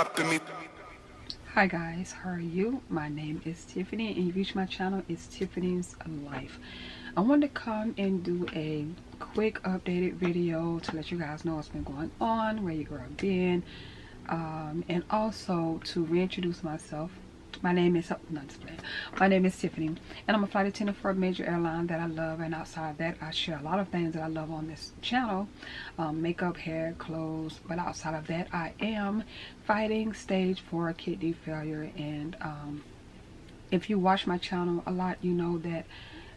stopping me. Hi guys, how are you? My name is Tiffany and you reach my channel, It's Tiffany's Life. I wanted to come and do a quick updated video to let you guys know what's been going on, where you girl been, and also to reintroduce myself. My name is Tiffany, and I'm a flight attendant for a major airline that I love, and outside of that I share a lot of things that I love on this channel, makeup, hair, clothes, but outside of that I am fighting stage 4 kidney failure. And if you watch my channel a lot, you know that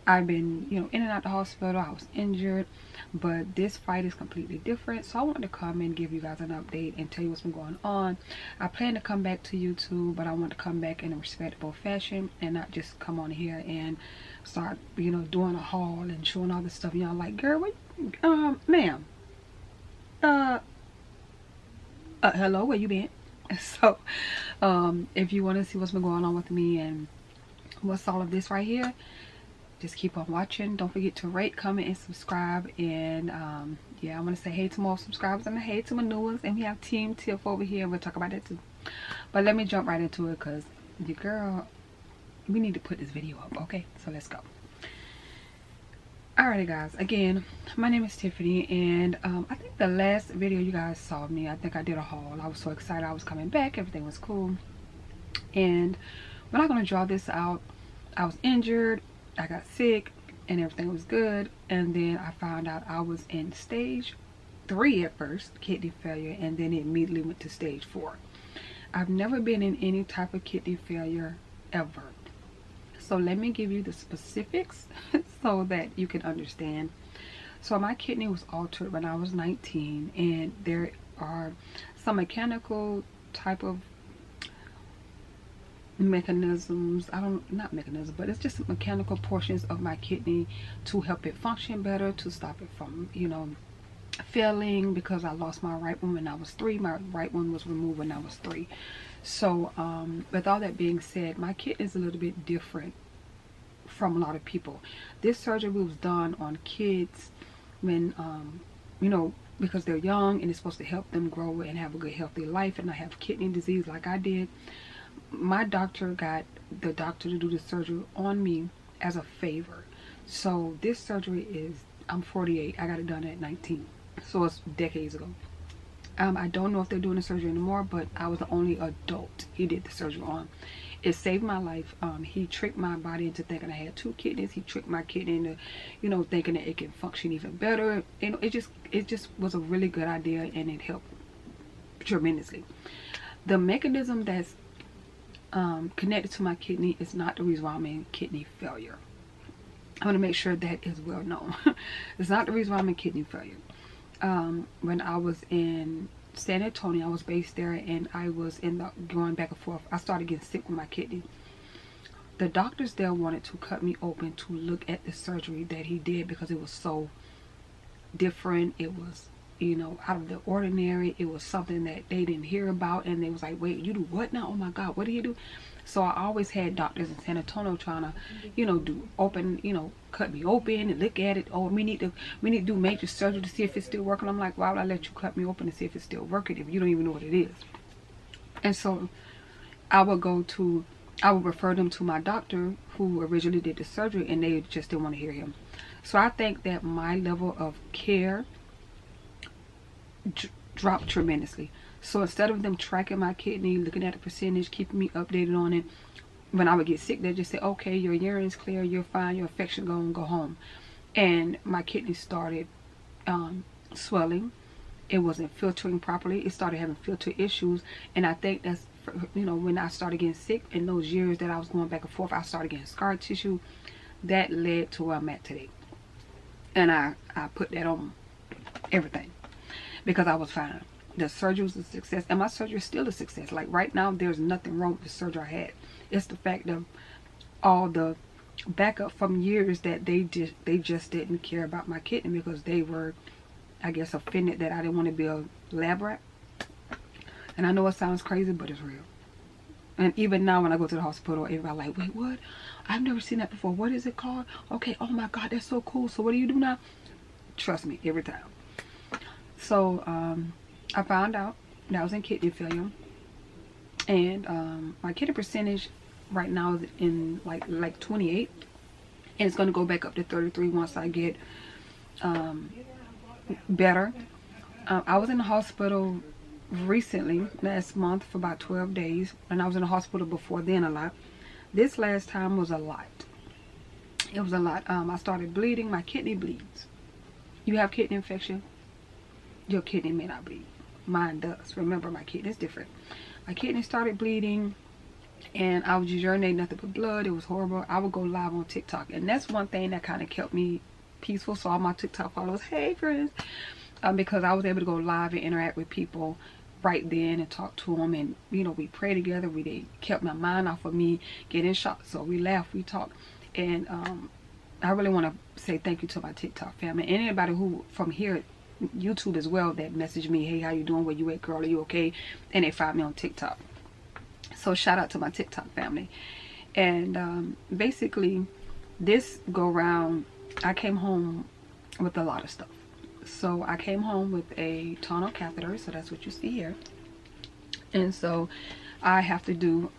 I've been, in and out the hospital. I was injured, but this fight is completely different. So I wanted to come and give you guys an update and tell you what's been going on. I plan to come back to YouTube, but I want to come back in a respectable fashion and not just come on here and start, doing a haul and showing all this stuff. Y'all like, girl, what, ma'am, hello, where you been? So, if you want to see what's been going on with me and what's all of this right here, just keep on watching. Don't forget to rate, comment, and subscribe. And yeah, I want to say hey to more subscribers and hey to my new ones. And we have TeamTiff over here. We'll talk about that too. But let me jump right into it because the girl, we need to put this video up. Okay, so let's go. Alrighty guys, again, my name is Tiffany, and I think the last video you guys saw me, I think I did a haul. I was so excited I was coming back. Everything was cool. And we're not going to draw this out. I was injured. I got sick and everything was good, and then I found out I was in stage 3 at first, kidney failure, and then it immediately went to stage 4. I've never been in any type of kidney failure ever. So let me give you the specifics so that you can understand. So my kidney was altered when I was 19, and there are some mechanical type of mechanisms, but it's just mechanical portions of my kidney to help it function better, to stop it from failing, because I lost my right one when I was 3. My right one was removed when I was 3. So with all that being said, my kidney is a little bit different from a lot of people. This surgery was done on kids when because they're young, and it's supposed to help them grow and have a good healthy life and not have kidney disease like I did. My doctor got the doctor to do the surgery on me as a favor. So this surgery is, I'm 48, I got it done at 19, so it's decades ago. I don't know if they're doing the surgery anymore, but I was the only adult he did the surgery on. It saved my life. He tricked my body into thinking I had 2 kidneys. He tricked my kidney into thinking that it can function even better. It just was a really good idea, and it helped tremendously. The mechanism that's connected to my kidney is not the reason why I'm in kidney failure. I want to make sure that is well known. It's not the reason why I'm in kidney failure. When I was in San Antonio, I was based there, and I was going back and forth. I started getting sick with my kidney. The doctors there wanted to cut me open to look at the surgery that he did, because it was so different. It was out of the ordinary. It was something that they didn't hear about, and they was like, wait, you do what now? Oh my God, what do you do? So I always had doctors in San Antonio trying to do open, cut me open and look at it. Oh, we need to do major surgery to see if it's still working. I'm like, why would I let you cut me open to see if it's still working if you don't even know what it is? And so I would refer them to my doctor who originally did the surgery, and they just didn't want to hear him. So I think that my level of care dropped tremendously. So instead of them tracking my kidney, looking at the percentage, keeping me updated on it, when I would get sick, they just say, okay, your urine's clear, you're fine, your infection gone, go home. And my kidney started swelling. It wasn't filtering properly. It started having filter issues, and I think that's when I started getting sick in those years that I was going back and forth, I started getting scar tissue. That led to where I'm at today, and I put that on everything, because I was fine. The surgery was a success, and my surgery is still a success. Like right now, there's nothing wrong with the surgery I had. It's the fact of all the backup from years that they just didn't care about my kidney, because they were, I guess, offended that I didn't want to be a lab rat. And I know it sounds crazy, but it's real. And even now when I go to the hospital, everybody like, wait, what? I've never seen that before. What is it called? Okay, oh my God, that's so cool. So what do you do now? Trust me, every time. So I found out that I was in kidney failure. And my kidney percentage right now is in like 28, and it's going to go back up to 33 once I get better. I was in the hospital recently, last month, for about 12 days, and I was in the hospital before then a lot. This last time was a lot. It was a lot. I started bleeding. My kidney bleeds. You have kidney infection, your kidney may not bleed. Mine does. Remember, my kidney is different. My kidney started bleeding, and I was just urinating nothing but blood. It was horrible. I would go live on TikTok, and that's one thing that kind of kept me peaceful. So all my TikTok followers, hey friends, because I was able to go live and interact with people right then and talk to them, and you know, we pray together. They kept my mind off of me getting shot, so we laughed, we talked, and I really want to say thank you to my TikTok family and anybody who from here, YouTube as well, that messaged me, hey, how you doing, where you at, girl, are you okay, and they found me on TikTok. So shout out to my TikTok family. And basically this go round, I came home with a lot of stuff. So I came home with a tonal catheter, so that's what you see here. And so I have to do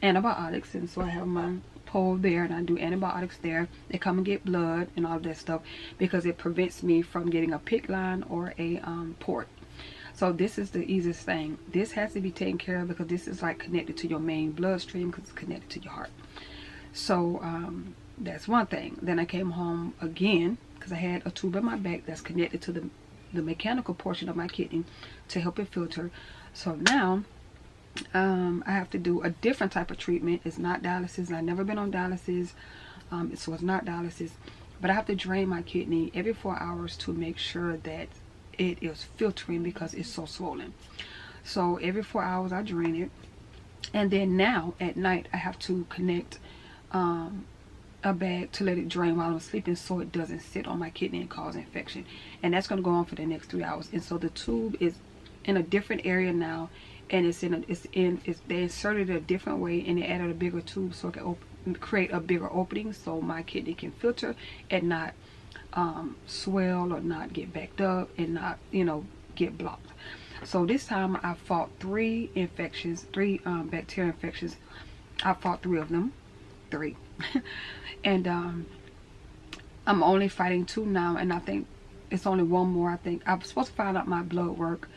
antibiotics, and so I have my pole there, and I do antibiotics there. They come and get blood and all of that stuff because it prevents me from getting a PICC line or a port. So this is the easiest thing. This has to be taken care of because this is like connected to your main bloodstream because it's connected to your heart. So that's one thing. Then I came home again because I had a tube in my back that's connected to the mechanical portion of my kidney to help it filter. So now I have to do a different type of treatment. It's not dialysis. I've never been on dialysis, so it's not dialysis. But I have to drain my kidney every 4 hours to make sure that it is filtering because it's so swollen. So every 4 hours I drain it, and then now at night I have to connect a bag to let it drain while I'm sleeping so it doesn't sit on my kidney and cause infection. And that's going to go on for the next 3 hours. And so the tube is in a different area now, and they inserted it a different way, and they added a bigger tube so it can create a bigger opening so my kidney can filter and not swell or not get backed up and not, you know, get blocked. So this time I fought 3 infections, 3 bacteria infections. I fought 3 of them, 3. And I'm only fighting 2 now, and I think it's only 1 more. I think I'm supposed to find out my blood work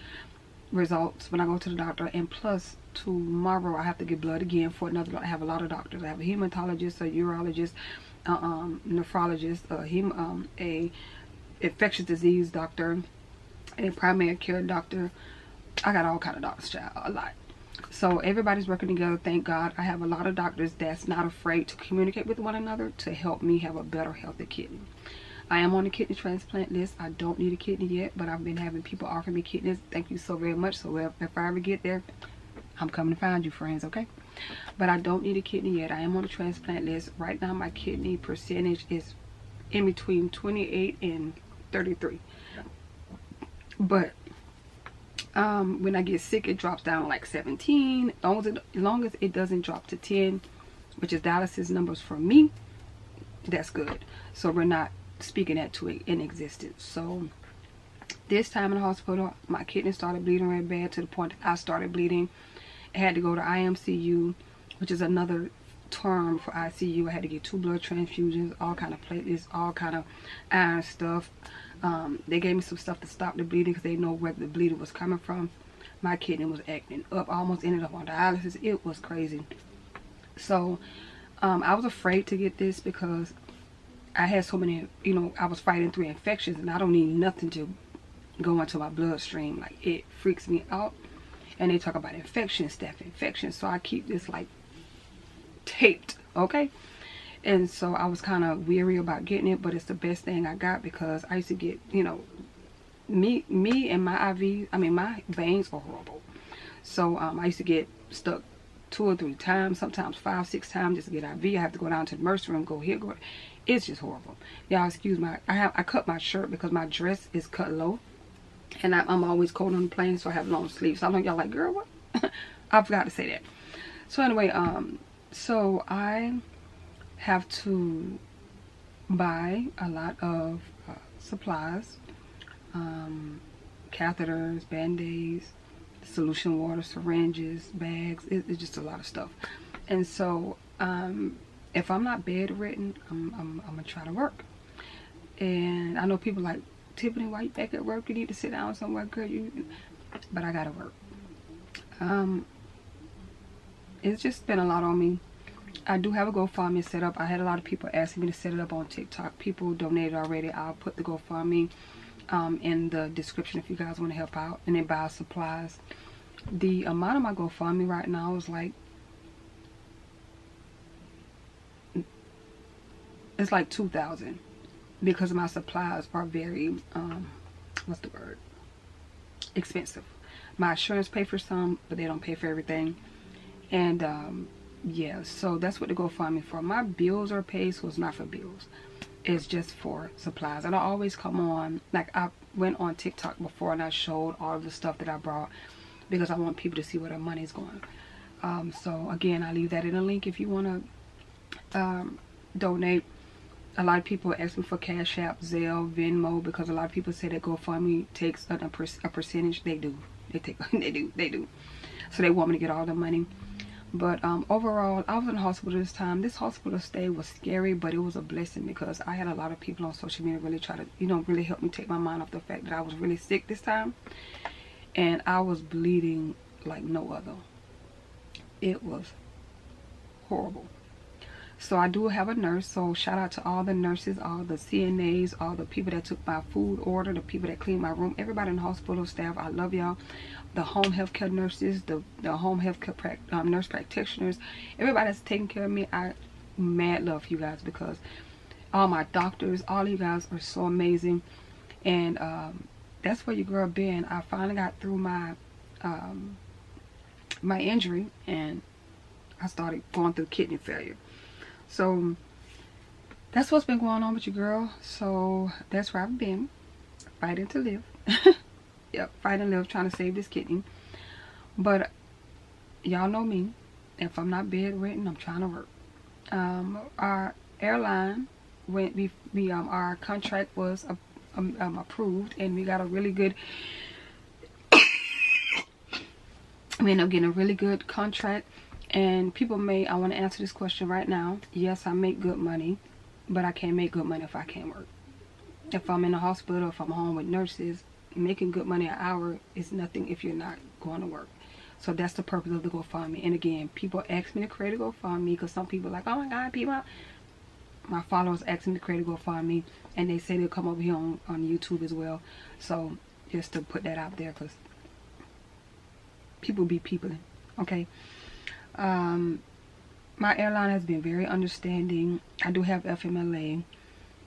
results when I go to the doctor, and plus tomorrow I have to get blood again for another. I have a lot of doctors. I have a hematologist, a urologist, nephrologist, a infectious disease doctor, a primary care doctor. I got all kind of doctors, child, a lot. So everybody's working together, thank God. I have a lot of doctors that's not afraid to communicate with one another to help me have a better healthy kidney. I am on the kidney transplant list. I don't need a kidney yet, but I've been having people offer me kidneys. Thank you so very much. So if I ever get there, I'm coming to find you, friends, okay? But I don't need a kidney yet. I am on the transplant list. Right now, my kidney percentage is in between 28 and 33. But when I get sick, it drops down to like 17. As long as it doesn't drop to 10, which is dialysis numbers for me, that's good. So we're not speaking that to it in existence. So this time in the hospital, my kidney started bleeding really bad to the point that I started bleeding. I had to go to IMCU, which is another term for ICU. I had to get 2 blood transfusions, all kind of platelets, all kind of iron stuff. They gave me some stuff to stop the bleeding because they know where the bleeding was coming from. My kidney was acting up. I almost ended up on dialysis. It was crazy. So I was afraid to get this because I had so many, you know, I was fighting 3 infections, and I don't need nothing to go into my bloodstream. Like, it freaks me out. And they talk about infection, staph infection. So I keep this like taped, okay? And so I was kind of weary about getting it, but it's the best thing I got because I used to get, you know, me and my IV, I mean, my veins are horrible. So I used to get stuck 2 or 3 times, sometimes 5, 6 times just to get IV. I have to go down to the emergency room, go here, go. It's just horrible. Y'all excuse my, I cut my shirt because my dress is cut low. And I'm always cold on the plane, so I have long sleeves. So I know y'all like, girl, what? I forgot to say that. So anyway, so I have to buy a lot of supplies, catheters, band-aids, solution water, syringes, bags. It's just a lot of stuff. And so if I'm not bedridden, I'm gonna try to work. And I know people like, Tiffany, why you back at work? You need to sit down somewhere, girl. But I gotta work. It's just been a lot on me. I do have a GoFundMe set up. I had a lot of people asking me to set it up on TikTok. People donated already. I'll put the GoFundMe in the description if you guys want to help out and then buy supplies. The amount of my GoFundMe right now is like, it's like $2,000 because my supplies are very what's the word, expensive. My insurance pay for some, but they don't pay for everything. And yeah, so that's what the GoFundMe for. My bills are paid, so it's not for bills. It's just for supplies. And I always come on, like I went on TikTok before and I showed all of the stuff that I brought because I want people to see where their money's going. So again, I leave that in a link if you want to donate. A lot of people ask me for Cash App, Zelle, Venmo, because a lot of people say that GoFundMe takes a percentage. They do. They do. So they want me to get all the money. But overall, I was in the hospital this time. This hospital stay was scary, but it was a blessing because I had a lot of people on social media really try to, really help me take my mind off the fact that I was really sick this time. And I was bleeding like no other. It was horrible. So I do have a nurse, so shout out to all the nurses, all the CNAs, all the people that took my food order, the people that cleaned my room, everybody in the hospital staff. I love y'all. The home health care nurses, the home health care nurse practitioners, everybody that's taking care of me. I mad love you guys because all my doctors, all of you guys are so amazing. And that's where your girl been. I finally got through my my injury and I started going through kidney failure. So that's what's been going on with your girl. So that's where I've been, fighting to live. Yep, fighting to live, trying to save this kidney. But y'all know me. If I'm not bedridden, I'm trying to work. Our airline, our contract was approved, and we got a really good. We ended up getting a really good contract. And people I want to answer this question right now. Yes, I make good money, but I can't make good money if I can't work. If I'm in the hospital, if I'm home with nurses, making good money an hour is nothing if you're not going to work. So that's the purpose of the GoFundMe. And again, people ask me to create a GoFundMe because some people are like, oh my God, people. My followers ask me to create a GoFundMe, and they say they'll come over here on YouTube as well. So just to put that out there because people be peopling, okay? My airline has been very understanding. I do have FMLA.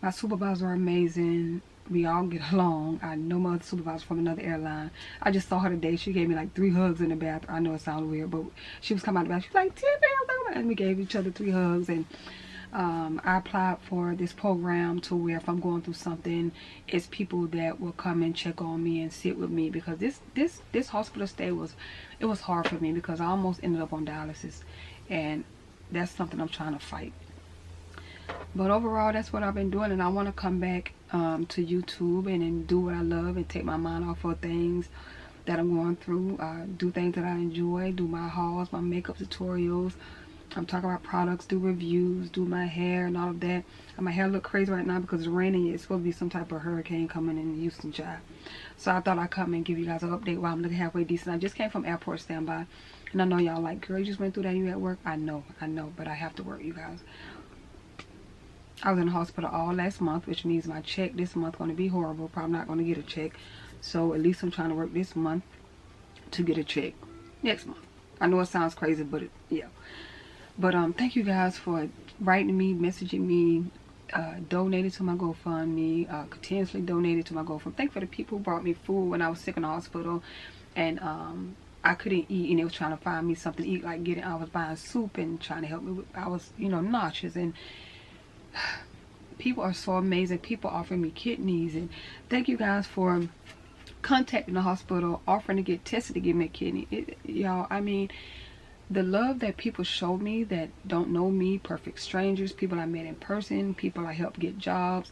My supervisors are amazing. We all get along. I know my other supervisor from another airline. I just saw her today. She gave me like 3 hugs in the bathroom. I know it sounds weird, but she was coming out of the bathroom. She was like, Tiffany, and we gave each other 3 hugs. And I applied for this program to where if I'm going through something, it's people that will come and check on me and sit with me because this hospital stay was hard for me because I almost ended up on dialysis, and that's something I'm trying to fight. But overall, that's what I've been doing, and I want to come back to YouTube and then do what I love and take my mind off of things that I'm going through. Do things that I enjoy, do my hauls, my makeup tutorials. I'm talking about products, do reviews, do my hair and all of that. And my hair look crazy right now because it's raining. It's supposed to be some type of hurricane coming in Houston, child. So I thought I'd come and give you guys an update while I'm looking halfway decent. I just came from airport standby. And I know y'all like, girl, you just went through that, you at work? I know, but I have to work, you guys. I was in the hospital all last month, which means my check this month going to be horrible. Probably not going to get a check. So at least I'm trying to work this month to get a check next month. I know it sounds crazy, but yeah. But thank you guys for writing me, messaging me, donated to my GoFundMe, continuously donated to my GoFundMe. Thank you for the people who brought me food when I was sick in the hospital, and I couldn't eat, and they was trying to find me something to eat, like I was buying soup and trying to help me with, I was, nauseous, and people are so amazing. People offering me kidneys, and thank you guys for contacting the hospital, offering to get tested to give me a kidney. Y'all, I mean, the love that people show me that don't know me, perfect strangers, people I met in person, people I helped get jobs,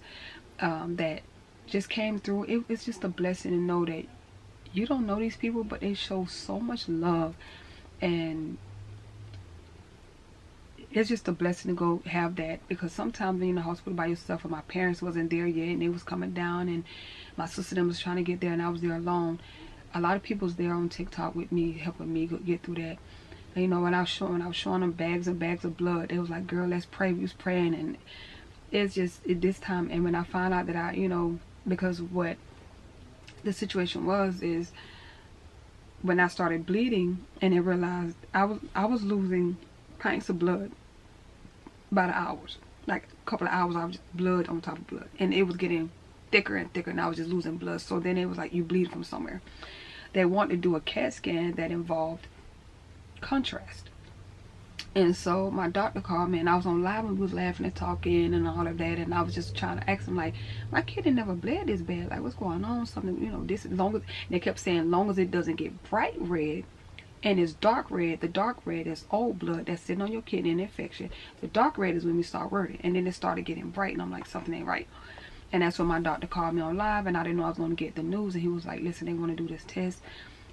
that just came through. It's just a blessing to know that you don't know these people, but they show so much love, and it's just a blessing to go have that, because sometimes being in the hospital by yourself, and my parents wasn't there yet, and they was coming down, and my sister them was trying to get there, and I was there alone. A lot of people's there on TikTok with me, helping me get through that. And, you know, when I was showing them bags and bags of blood, they was like, girl, let's pray. We was praying, and it's just this time. And when I found out that I, you know, because what the situation was is when I started bleeding, and I realized I was losing pints of blood by the hours. Like a couple of hours, I was just blood on top of blood, and it was getting thicker and thicker, and I was just losing blood. So then it was like, you bleed from somewhere. They wanted to do a CAT scan that involved contrast. And so my doctor called me, and I was on live, and we was laughing and talking and all of that, and I was just trying to ask him, like, my kidney never bled this bad, like, what's going on? Something, you know, this, as long as, they kept saying, long as it doesn't get bright red and it's dark red. The dark red is old blood that's sitting on your kidney, an infection. The dark red is when we start worrying, and then it started getting bright, and I'm like, something ain't right. And that's when my doctor called me on live, and I didn't know I was going to get the news, and he was like, listen, they want to do this test.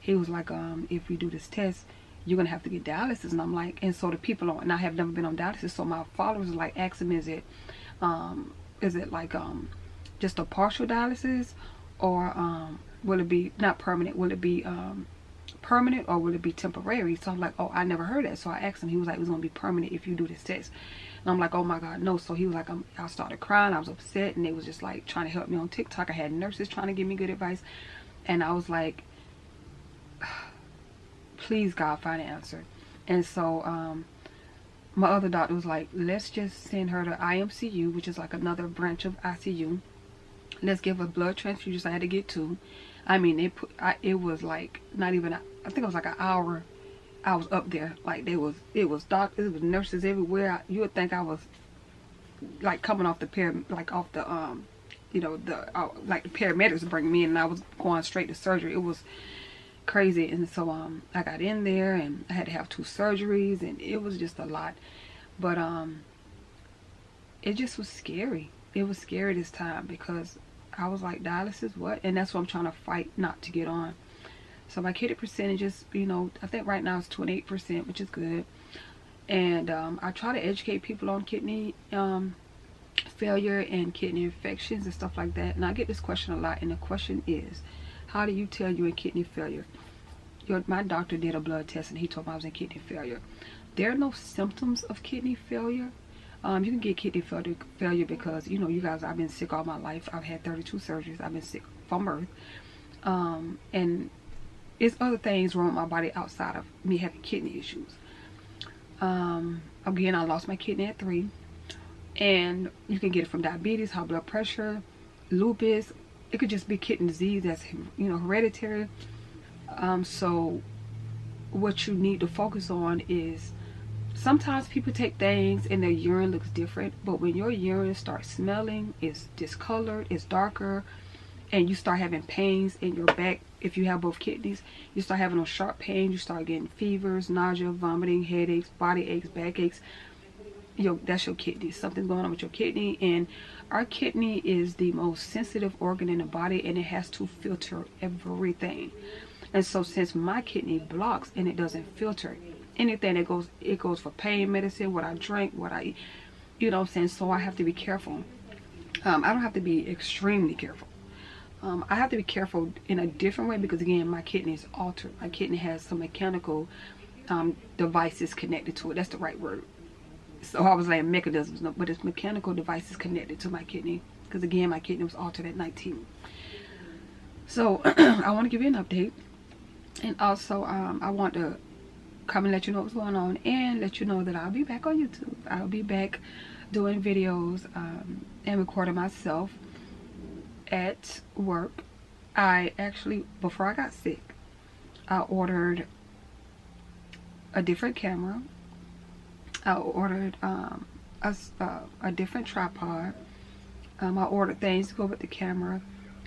He was like, if we do this test, you're going to have to get dialysis. And I'm like, and so the people on, and I have never been on dialysis, so my followers are like asking me, is it like just a partial dialysis, or will it be not permanent? Will it be permanent, or will it be temporary? So I'm like, oh, I never heard that. So I asked him. He was like, it's going to be permanent if you do this test. And I'm like, oh my God, no. So he was like, I started crying. I was upset, and they was just like trying to help me on TikTok. I had nurses trying to give me good advice, and I was like, please God, find an answer. And so my other doctor was like, let's just send her to IMCU, which is like another branch of ICU. Let's give her blood transfusions. I had to get 2. I mean, it was like not even, I think it was like an hour. I was up there, like it was doctors, it was nurses everywhere. You would think I was like coming off the you know, like the paramedics bring me in, and I was going straight to surgery. It was crazy. And so I got in there, and I had to have 2 surgeries, and it was just a lot. But it just was scary. It was scary this time, because I was like, dialysis, what? And that's what I'm trying to fight not to get on. So my kidney percentages, you know, I think right now it's 28%, which is good. And I try to educate people on kidney failure and kidney infections and stuff like that. And I get this question a lot, and the question is, how do you tell you're in kidney failure? My doctor did a blood test, and he told me I was in kidney failure. There are no symptoms of kidney failure. You can get kidney failure because, you know, you guys, I've been sick all my life. I've had 32 surgeries. I've been sick from birth. And it's other things wrong with my body outside of me having kidney issues. Again, I lost my kidney at 3. And you can get it from diabetes, high blood pressure, lupus. It could just be kidney disease that's, you know, hereditary. So what you need to focus on is, sometimes people take things and their urine looks different, but when your urine starts smelling, it's discolored, it's darker, and you start having pains in your back, if you have both kidneys, you start having those sharp pains, you start getting fevers, nausea, vomiting, headaches, body aches, back aches, that's your kidney. Something's going on with your kidney. And our kidney is the most sensitive organ in the body, and it has to filter everything. And so since my kidney blocks and it doesn't filter anything that goes, it goes for pain medicine, what I drink, what I eat, you know what I'm saying? So I have to be careful. I don't have to be extremely careful. I have to be careful in a different way, because again, my kidney is altered. My kidney has some mechanical devices connected to it. That's the right word. So I was like mechanisms, no, but it's mechanical devices connected to my kidney, because again, my kidney was altered at 19. So I want to give you an update, and also I want to come and let you know what's going on, and let you know that I'll be back on YouTube. I'll be back doing videos and recording myself at work. I actually, before I got sick, I ordered a different camera. I ordered a different tripod. I ordered things to go with the camera,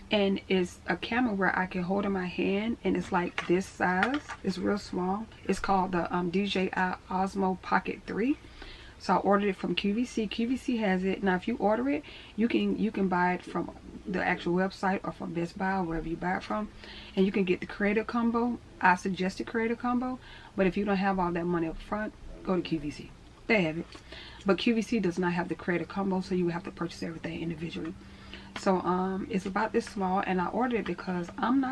and it's a camera where I can hold in my hand, and it's like this size. It's real small. It's called the DJI Osmo Pocket 3. So I ordered it from QVC. QVC has it. Now if you order it, you can buy it from the actual website or from Best Buy or wherever you buy it from, and you can get the creator combo. I suggest the creator combo, but if you don't have all that money up front, go to QVC. They have it, but QVC does not have the creator combo, so you would have to purchase everything individually. So it's about this small, and I ordered it because I'm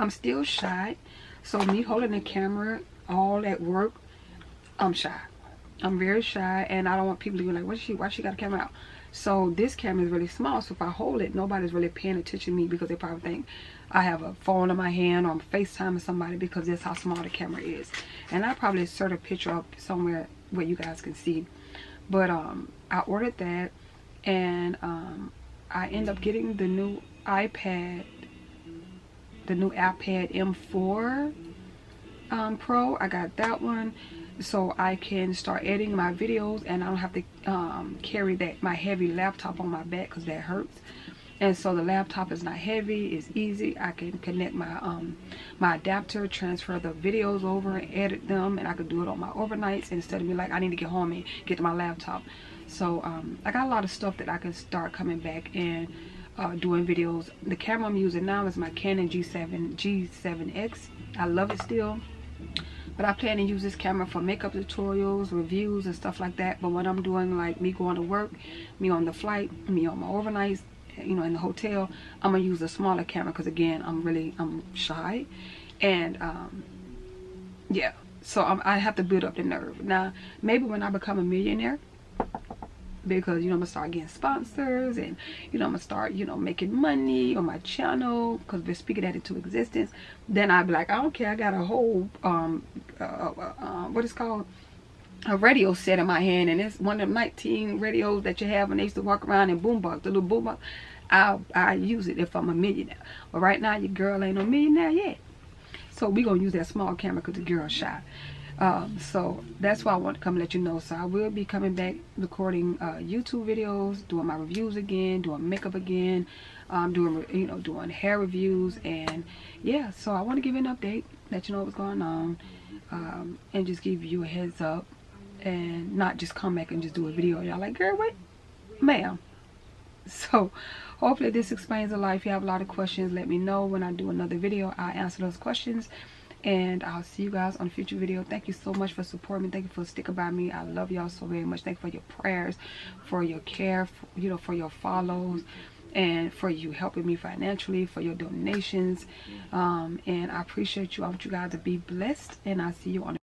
still shy. So me holding the camera all at work, I'm shy. I'm very shy, and I don't want people to be like, why she got a camera out? So this camera is really small, so if I hold it, nobody's really paying attention to me because they probably think I have a phone in my hand or I'm FaceTiming somebody, because that's how small the camera is. And I probably insert a picture up somewhere where you guys can see. But I ordered that, and I end up getting the new iPad M4 Pro. I got that one so I can start editing my videos, and I don't have to carry my heavy laptop on my back because that hurts. And so the laptop is not heavy, it's easy. I can connect my adapter, transfer the videos over and edit them, and I could do it on my overnights instead of be like, I need to get home and get to my laptop. So I got a lot of stuff that I can start coming back and doing videos. The camera I'm using now is my Canon G7X. I love it still, but I plan to use this camera for makeup tutorials, reviews, and stuff like that. But when I'm doing like me going to work, me on the flight, me on my overnights, you know, in the hotel, I'm gonna use a smaller camera because again, I'm shy, and yeah, so I have to build up the nerve. Now maybe when I become a millionaire, because, you know, I'm gonna start getting sponsors, and, you know, I'm gonna start, you know, making money on my channel because we're speaking that into existence, then I'd be like, I don't care, I got a whole what is called a radio set in my hand, and it's one of them 19 radios that you have when they used to walk around in boombox, the little boombox. I use it if I'm a millionaire. But right now your girl ain't no millionaire yet, so we gonna use that small camera because the girl's shy. So that's why I want to come and let you know. So I will be coming back recording YouTube videos, doing my reviews again, doing makeup again, doing hair reviews, and yeah, so I want to give you an update, let you know what's going on, and just give you a heads up, and not just come back and just do a video. Y'all like, girl, what? Ma'am. So hopefully this explains the life. If you have a lot of questions, let me know. When I do another video, I'll answer those questions. And I'll see you guys on a future video. Thank you so much for supporting me. Thank you for sticking by me. I love y'all so very much. Thank you for your prayers, for your care, for your follows, and for you helping me financially, for your donations. And I appreciate you. I want you guys to be blessed, and I'll see you on